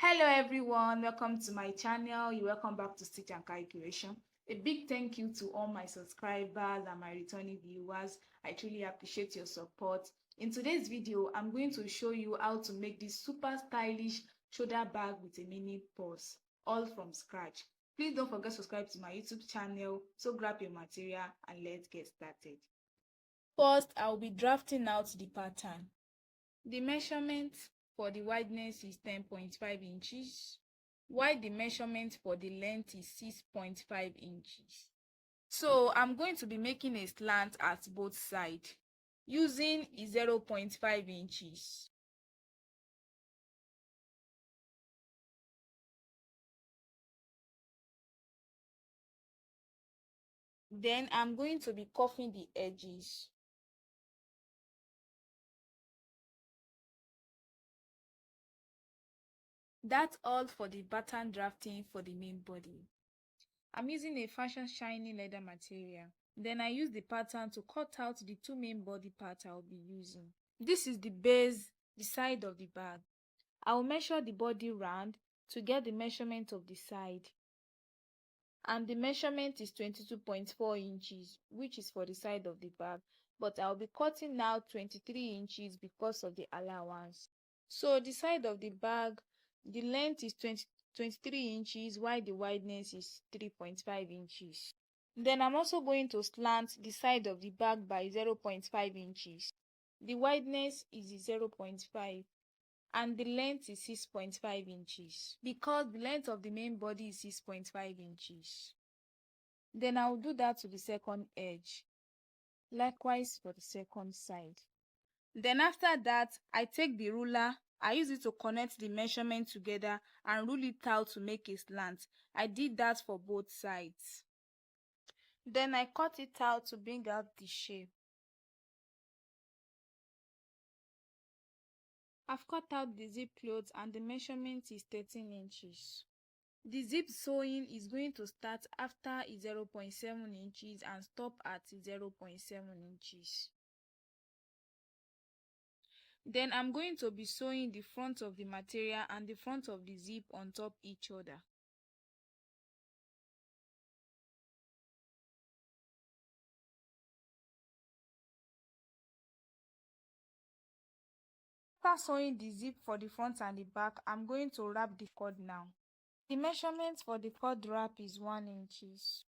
Hello everyone, welcome to my channel. You're welcome back to Stitch and Kai Creation. A big thank you to all my subscribers and my returning viewers. I truly appreciate your support. In today's video, I'm going to show you how to make this super stylish shoulder bag with a mini purse, all from scratch. Please don't forget to subscribe to my YouTube channel. So grab your material and let's get started. First, I'll be drafting out the pattern. The measurement for the wideness is 10.5 inches, while the measurement for the length is 6.5 inches. So I'm going to be making a slant at both sides using 0.5 inches. Then I'm going to be cuffing the edges. That's all for the pattern drafting for the main body. I'm using a fashion shiny leather material. Then I use the pattern to cut out the two main body parts I'll be using. This is the base, the side of the bag. I will measure the body round to get the measurement of the side. And the measurement is 22.4 inches, which is for the side of the bag. But I'll be cutting now 23 inches because of the allowance. So the side of the bag, the length is 23 inches, while the wideness is 3.5 inches. Then I'm also going to slant the side of the bag by 0.5 inches. The wideness is 0.5 and the length is 6.5 inches because the length of the main body is 6.5 inches. Then I'll do that to the second edge. Likewise for the second side. Then after that, I take the ruler. I use it to connect the measurement together and rule it out to make a slant. I did that for both sides. Then I cut it out to bring out the shape. I've cut out the zip clothes and the measurement is 13 inches. The zip sewing is going to start after 0.7 inches and stop at 0.7 inches. Then I'm going to be sewing the front of the material and the front of the zip on top each other. After sewing the zip for the front and the back, I'm going to wrap the cord now. The measurement for the cord wrap is 1 inches.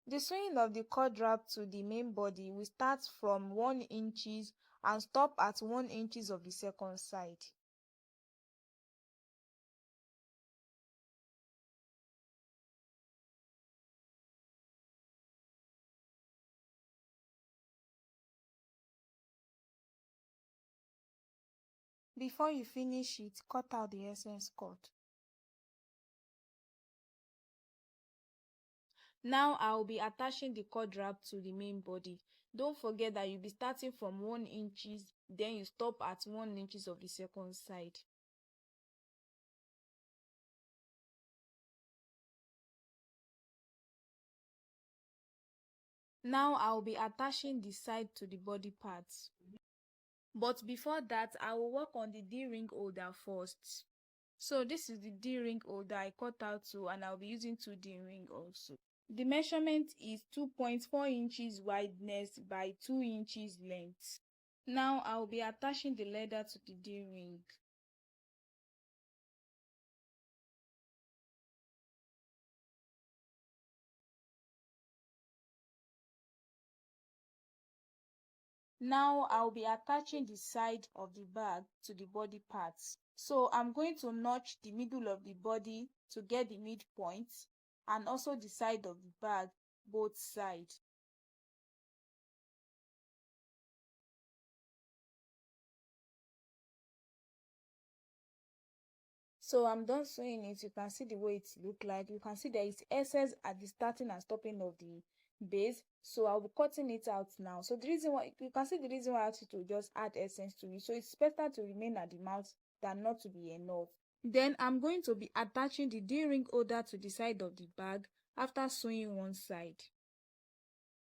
The sewing of the cord wrap to the main body will start from 1 inches and stop at 1 inches of the second side. Before you finish it, cut out the excess cord. Now I will be attaching the cord wrap to the main body. Don't forget that you'll be starting from 1 inches, then you stop at 1 inches of the second side. Now I will be attaching the side to the body parts. But before that, I will work on the D-ring holder first. So this is the D-ring holder I cut out too, and I'll be using 2 D-ring also. The measurement is 2.4 inches wideness by 2 inches length. Now I'll be attaching the leather to the D-ring. Now I'll be attaching the side of the bag to the body parts. So I'm going to notch the middle of the body to get the midpoint and also the side of the bag, both sides. So I'm done sewing it. You can see the way it look like. You can see there is excess at the starting and stopping of the base, so I'll be cutting it out now. So the reason why you can see the reason why I asked you to just add essence to it, so it's better to remain at the mouth than not to be enough. Then I'm going to be attaching the D-ring holder to the side of the bag after sewing one side.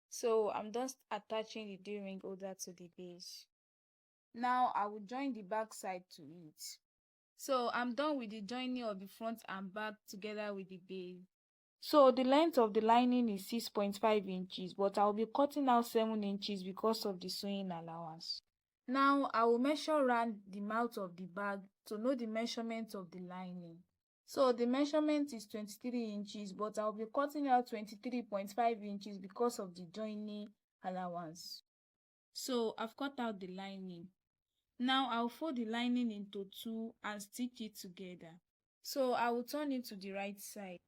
So I'm just attaching the D-ring holder to the base. Now I will join the back side to it. So I'm done with the joining of the front and back together with the base. So the length of the lining is 6.5 inches, but I'll be cutting out 7 inches because of the sewing allowance. Now I will measure around the mouth of the bag to know the measurement of the lining. So the measurement is 23 inches, but I'll be cutting out 23.5 inches because of the joining allowance. So I've cut out the lining. Now I'll fold the lining into two and stitch it together. So I will turn it to the right side.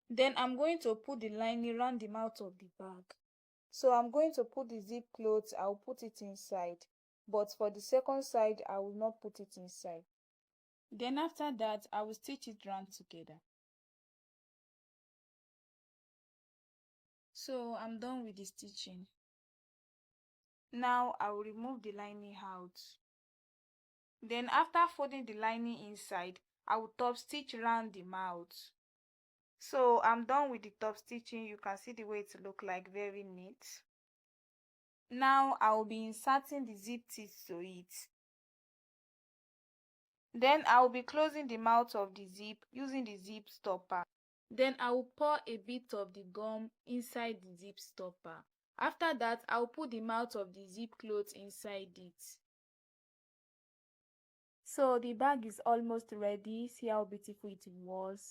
Then I'm going to put the lining around the mouth of the bag. So I'm going to put the zip closed, I'll put it inside. But for the second side, I will not put it inside. Then after that, I will stitch it round together. So I'm done with the stitching. Now I will remove the lining out. Then after folding the lining inside, I will top stitch round the mouth. So I'm done with the top stitching. You can see the way it look like, very neat. Now I will be inserting the zip teeth to it. Then I will be closing the mouth of the zip using the zip stopper. Then I will pour a bit of the gum inside the zip stopper. After that, I will put the mouth of the zip closed inside it. So the bag is almost ready. See how beautiful it was.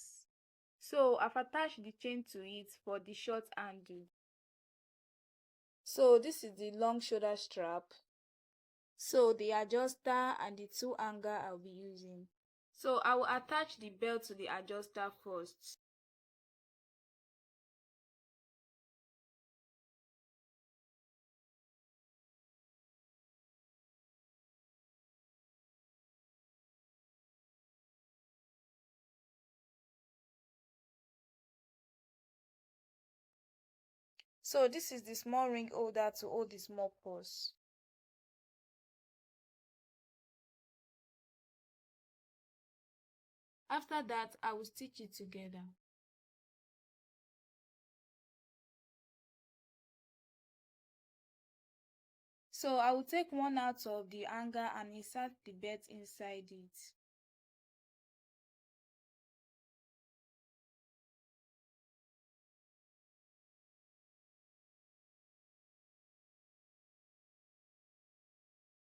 So I've attached the chain to it for the short handle. So this is the long shoulder strap. So the adjuster and the two hanger I'll be using. So I will attach the belt to the adjuster first. So this is the small ring holder to hold the small purse. After that, I will stitch it together. So I will take one out of the hanger and insert the belt inside it.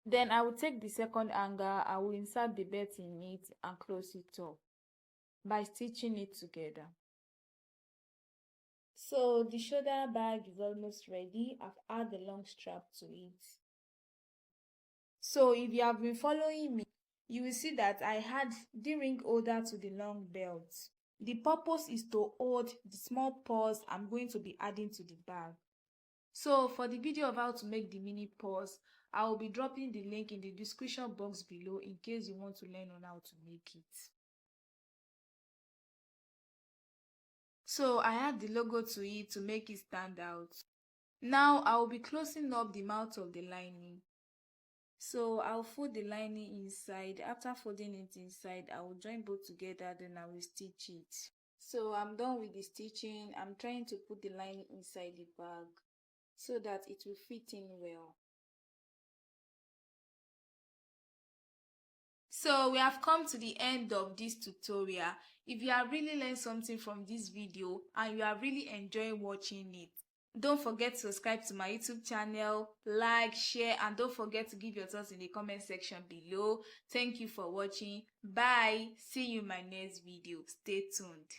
Then I will take the second hanger, I will insert the belt in it and close it up by stitching it together. So the shoulder bag is almost ready. I've added the long strap to it. So if you have been following me, you will see that I had the ring holder to the long belt. The purpose is to hold the small purse I'm going to be adding to the bag. So for the video of how to make the mini purse, I will be dropping the link in the description box below in case you want to learn on how to make it. So I add the logo to it to make it stand out. Now I will be closing up the mouth of the lining. So I'll fold the lining inside. After folding it inside, I will join both together, then I will stitch it. So I'm done with the stitching. I'm trying to put the lining inside the bag so that it will fit in well. So we have come to the end of this tutorial. If you have really learned something from this video and you are really enjoying watching it, don't forget to subscribe to my YouTube channel, like, share, and don't forget to give your thoughts in the comment section below. Thank you for watching. Bye. See you in my next video. Stay tuned.